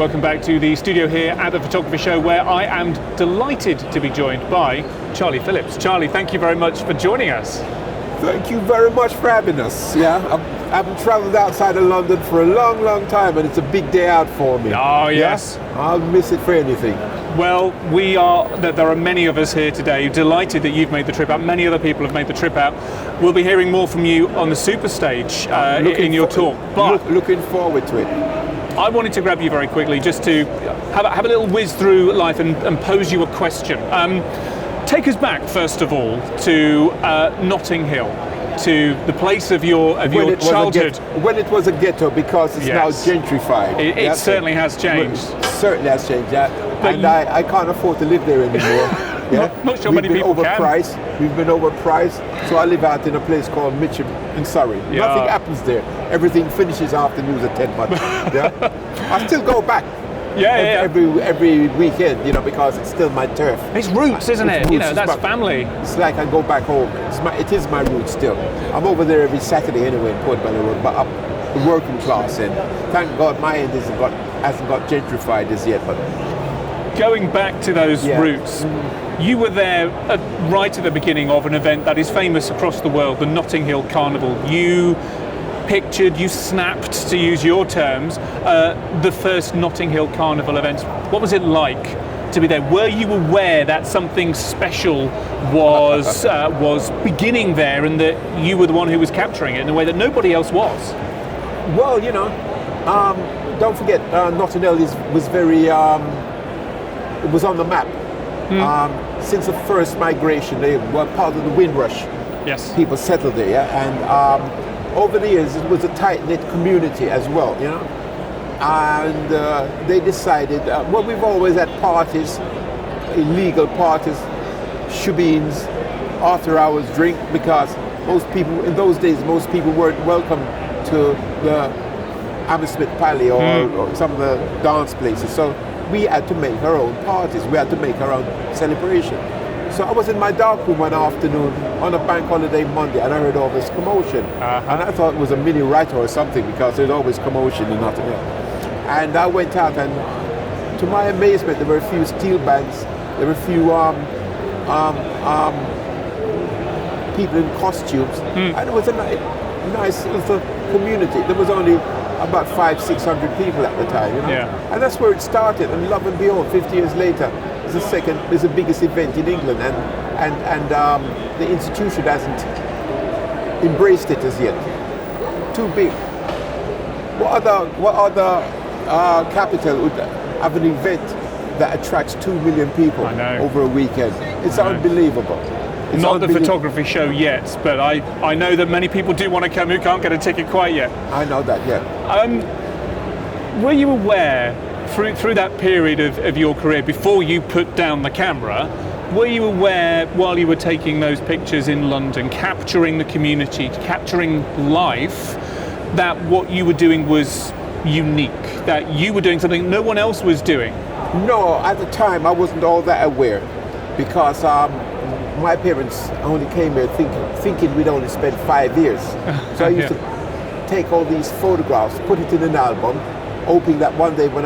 Welcome back to the studio here at the Photography Show, where I am delighted to be joined by Charlie Phillips. Charlie, thank you very much for joining us. Thank you very much for having us. I haven't travelled outside of London for a long, long time, and it's a big day out for me. Oh, yes. I'll miss it for anything. Well, there are many of us here today delighted that you've made the trip out. Many other people have made the trip out. We'll be hearing more from you on the super stage in your talk. But looking forward to it. I wanted to grab you very quickly just to have a little whiz through life and pose you a question. Take us back, first of all, to Notting Hill, to the place of your childhood. When it was a ghetto, because it's now gentrified. It certainly has changed. Certainly has changed, and I can't afford to live there anymore. Not sure many people can. We've been overpriced, so I live out in a place called Mitcham in Surrey. Yeah. Nothing happens there. Everything finishes after news at 10 months. I still go back. Every weekend, because it's still my turf. It's roots, isn't it? Roots. That's family. It's like I go back home. It is my roots still. I'm over there every Saturday anyway in Port Bella Road, but I'm the working class, and thank God my end hasn't got gentrified as yet. But going back to those roots, you were there right at the beginning of an event that is famous across the world, the Notting Hill Carnival. You pictured, you snapped, to use your terms, the first Notting Hill Carnival event. What was it like to be there? Were you aware that something special was beginning there, and that you were the one who was capturing it in a way that nobody else was? Well, don't forget, Notting Hill was very, it was on the map. Since the first migration, they were part of the Windrush. Yes. People settled there, and over the years, it was a tight-knit community as well, And they decided, we've always had parties, illegal parties, shebeens, after-hours drink, because in those days, most people weren't welcome to the Hammersmith Pally or some of the dance places. So we had to make our own parties. We had to make our own celebration. So I was in my dark room one afternoon on a bank holiday Monday, and I heard all this commotion. And I thought it was a mini riot or something, because there's always commotion in Notting Hill. And I went out, and to my amazement, there were a few steel bands, there were a few people in costumes, and it was a nice little community. There was only about 500-600 people at the time, and that's where it started. And lo and behold, 50 years later, it's the biggest event in England, and the institution hasn't embraced it as yet. Too big. What other capital would have an event that attracts 2 million people over a weekend? It's unbelievable. It's not the photography show yet, but I know that many people do want to come who can't get a ticket quite yet. I know that, Were you aware, through that period of your career, before you put down the camera, were you aware, while you were taking those pictures in London, capturing the community, capturing life, that what you were doing was unique, that you were doing something no one else was doing? No, at the time I wasn't all that aware, because my parents only came here thinking we'd only spend 5 years. So I used to take all these photographs, put it in an album, hoping that one day when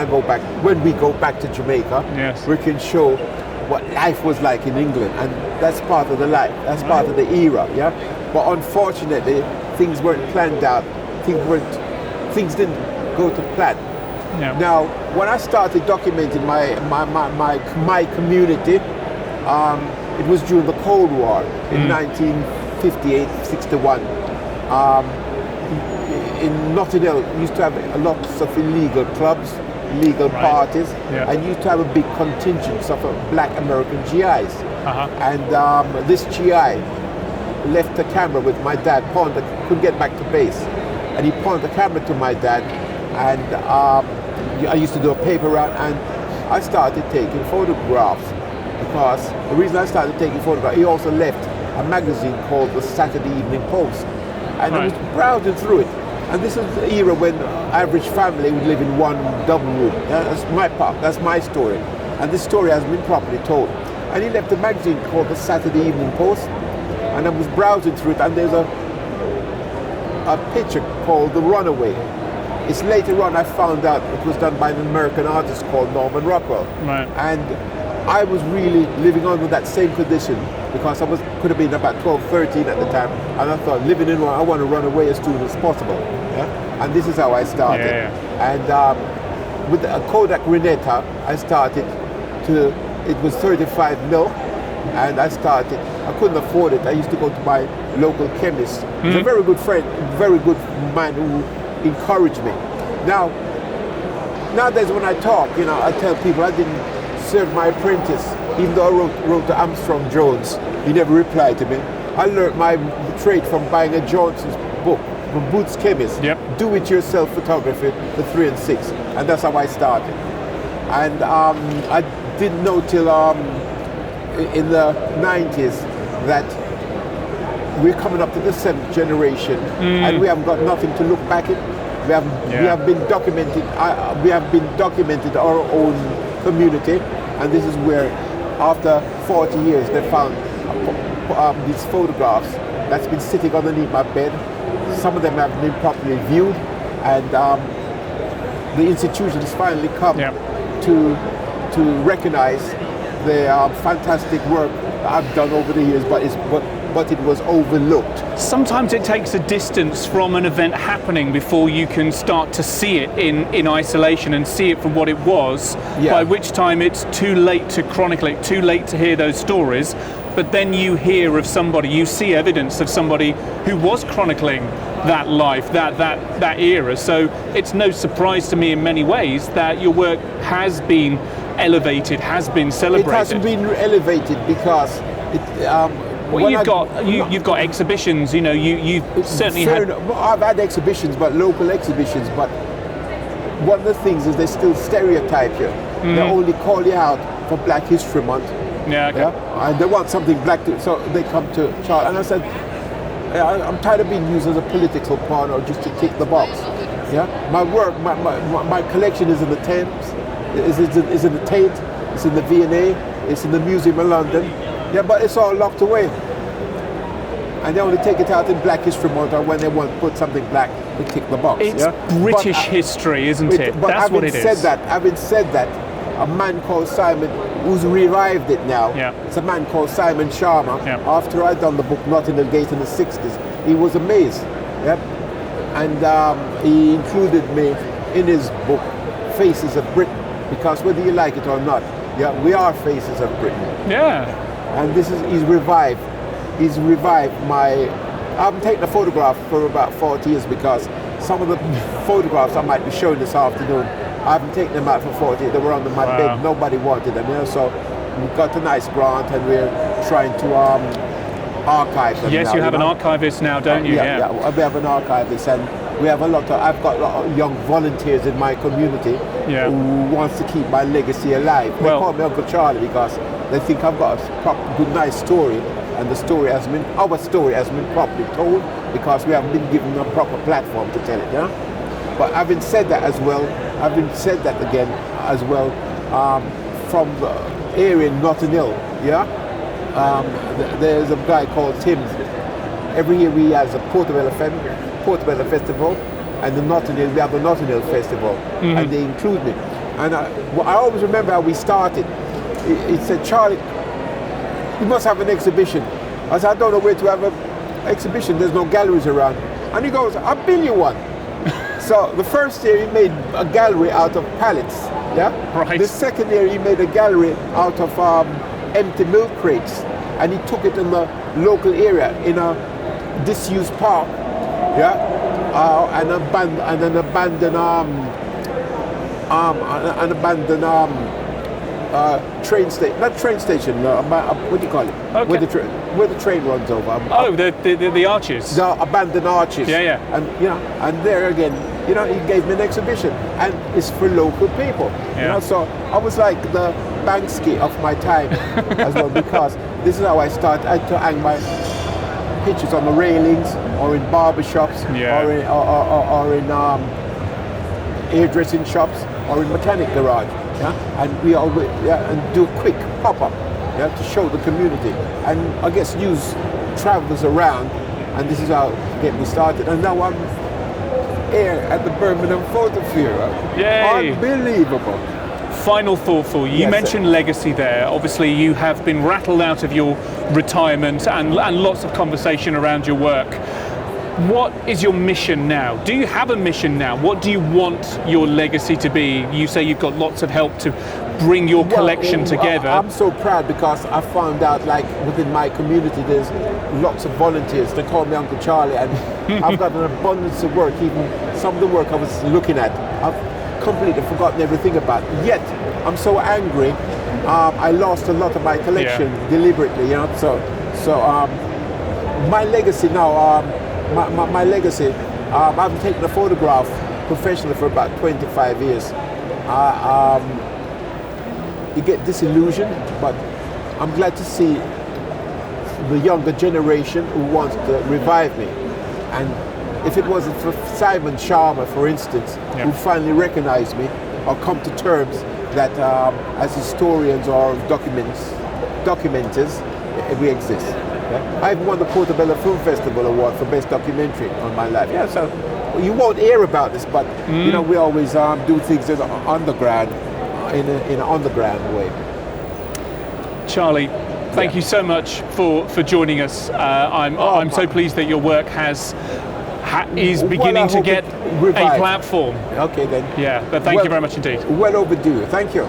we go back to Jamaica, we can show what life was like in England, and that's part of the life, that's part of the era, But unfortunately, things weren't planned out, things didn't go to plan. Now, when I started documenting my community, it was during the Cold War in 1958-61. In Notting Hill, we used to have lots of illegal clubs, illegal parties, and used to have a big contingent of black American GIs. And this GI left the camera with my dad, couldn't get back to base. And he pawned the camera to my dad, and I used to do a paper round, and I started taking photographs, because the reason I started taking photographs, he also left a magazine called the Saturday Evening Post, and I was browsing through it. And this is the era when average family would live in one double room. That's my part, that's my story. And this story hasn't been properly told. And he left a magazine called the Saturday Evening Post, and I was browsing through it, and there's a picture called The Runaway. It's later on I found out it was done by an American artist called Norman Rockwell. Right. And I was really living on with that same condition because could have been about 12, 13 at the time. And I thought, living in one, I want to run away as soon as possible. Yeah? And this is how I started. And with a Kodak Renetta, I started it was 35 mil. And I couldn't afford it. I used to go to my local chemist. He's a very good friend, very good man who encouraged me. Nowadays when I talk, I tell people I didn't serve my apprentice, even though I wrote to Armstrong Jones. He never replied to me. I learned my trade from buying a Johnson's book from Boots Chemist. Yep. Do-it-yourself photography for 3 and 6. And that's how I started. And I didn't know till in the 90s that we're coming up to the 7th generation and we haven't got nothing to look back at. We have been documented our own community, and this is where after 40 years they found these photographs that's been sitting underneath my bed. Some of them have been properly viewed, and the institution has finally come to recognize the fantastic work that I've done over the years, but it was overlooked. Sometimes it takes a distance from an event happening before you can start to see it in isolation and see it for what it was, by which time it's too late to chronicle it, too late to hear those stories. But then you hear of somebody, you see evidence of somebody who was chronicling that life, that era. So it's no surprise to me in many ways that your work has been elevated, has been celebrated. It hasn't been elevated because you've got exhibitions. You certainly had. I've had exhibitions, but local exhibitions. But one of the things is they still stereotype you. They only call you out for Black History Month. Yeah, okay. And they want something black, so they come to Charles. And I said, I'm tired of being used as a political pawn or just to tick the box. Yeah, my work, my collection is in the Thames, is in the Tate, it's in the V&A, it's in the Museum of London. Yeah, but it's all locked away. And they only take it out in Black History Month or when they want to put something black to tick the box. It's British history, isn't it? But that's what it is. Having said that, a man called Simon, who's revived it now, it's a man called Simon Sharma. After I'd done the book Notting Hill Gate in the 60s, he was amazed. And he included me in his book, Faces of Britain, because whether you like it or not, we are faces of Britain. Yeah. And he's revived my, I haven't taken a photograph for about 40 years because some of the photographs I might be showing this afternoon, I haven't taken them out for 40 years. They were under my bed, nobody wanted them, so we got a nice grant and we're trying to archive them. Yes, now, you have an archivist now, don't you? Yeah, we have an archivist, and we have I've got a lot of young volunteers in my community who wants to keep my legacy alive. They call me Uncle Charlie because they think I've got a good, nice story, and our story has been properly told because we haven't been given a proper platform to tell it. But having said that again as well, from the area in Notting Hill, there's a guy called Tim. Every year he has a Portobello Festival, and we have the Notting Hill Festival, and they include me. And I always remember how we started. He said, Charlie, you must have an exhibition. I said, I don't know where to have an exhibition. There's no galleries around. And he goes, I'll build you one. So the first year he made a gallery out of pallets. Right. The second year he made a gallery out of empty milk crates, and he took it in the local area in a disused park. And an abandoned train station, not train station, what do you call it? Okay. Where the train runs over. The arches. The abandoned arches. And and there again, he gave me an exhibition, and it's for local people. So I was like the Banksy of my time as well, because this is how I started. I had to hang my pictures on the railings, or in barbershops, or in hairdressing shops, or in mechanic garage. And we always and do a quick pop-up to show the community, and I guess use travelers around, and this is how to get me started. And now I'm air at the Birmingham Photo Fair. Yay! Unbelievable. Final thought for you. You mentioned legacy there. Obviously, you have been rattled out of your retirement and lots of conversation around your work. What is your mission now? Do you have a mission now? What do you want your legacy to be? You say you've got lots of help to bring your collection together. I'm so proud because I found out, like, within my community there's lots of volunteers. They call me Uncle Charlie, and I've got an abundance of work. Even some of the work I was looking at, I've completely forgotten everything about. Yet I'm so angry. I lost a lot of my collection deliberately, you know. So my legacy now. My legacy. I've taken a photograph professionally for about 25 years. You get disillusioned, but I'm glad to see the younger generation who wants to revive me. And if it wasn't for Simon Sharma, for instance, who finally recognized me or come to terms that as historians or documenters, we exist. I've won the Portobello Film Festival Award for Best Documentary on my life. Yeah, so you won't hear about this, but you know, we always do things in the underground, in an underground way. Charlie, thank you so much for joining us. I'm so pleased that your work is beginning to get a platform. Okay then. Yeah, but thank you very much indeed. Well overdue. Thank you.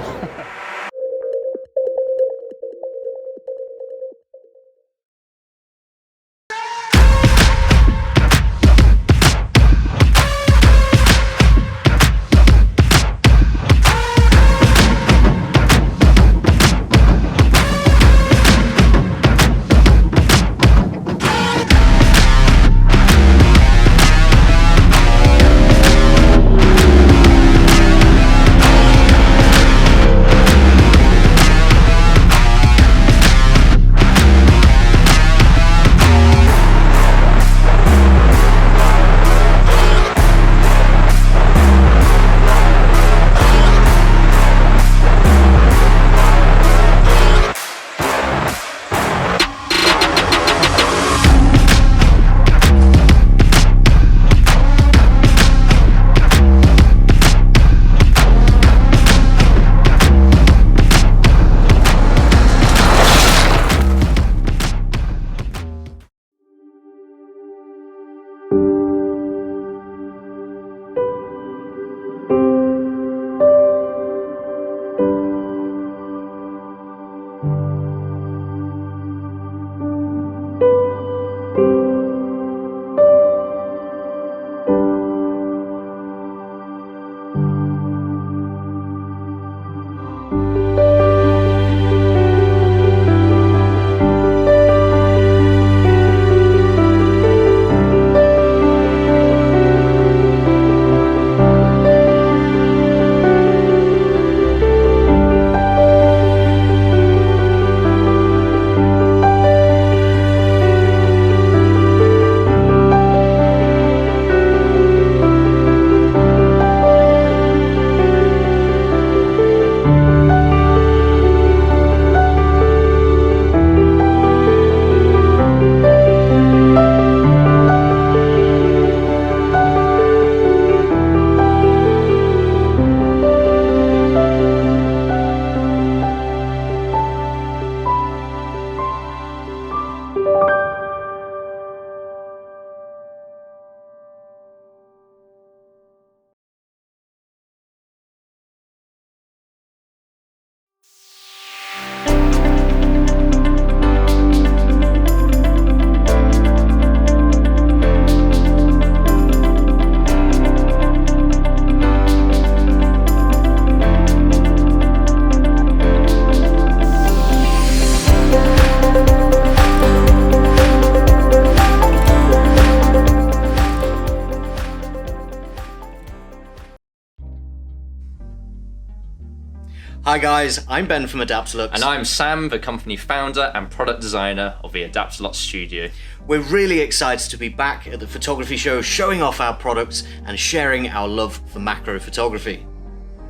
Hi guys, I'm Ben from Adaptalux. And I'm Sam, the company founder and product designer of the Adaptalux studio. We're really excited to be back at the photography show, showing off our products and sharing our love for macro photography.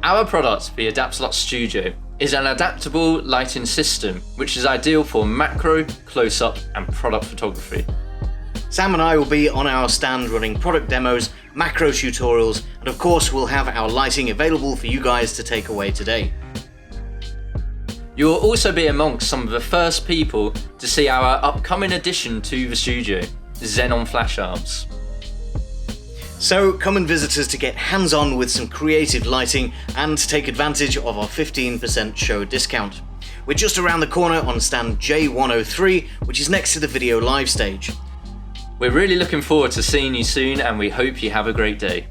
Our product, the Adaptalux studio, is an adaptable lighting system which is ideal for macro, close-up and product photography. Sam and I will be on our stand running product demos, macro tutorials, and of course we'll have our lighting available for you guys to take away today. You will also be amongst some of the first people to see our upcoming addition to the studio, Xenon Flash Arms. So come and visit us to get hands-on with some creative lighting and take advantage of our 15% show discount. We're just around the corner on stand J103, which is next to the video live stage. We're really looking forward to seeing you soon, and we hope you have a great day.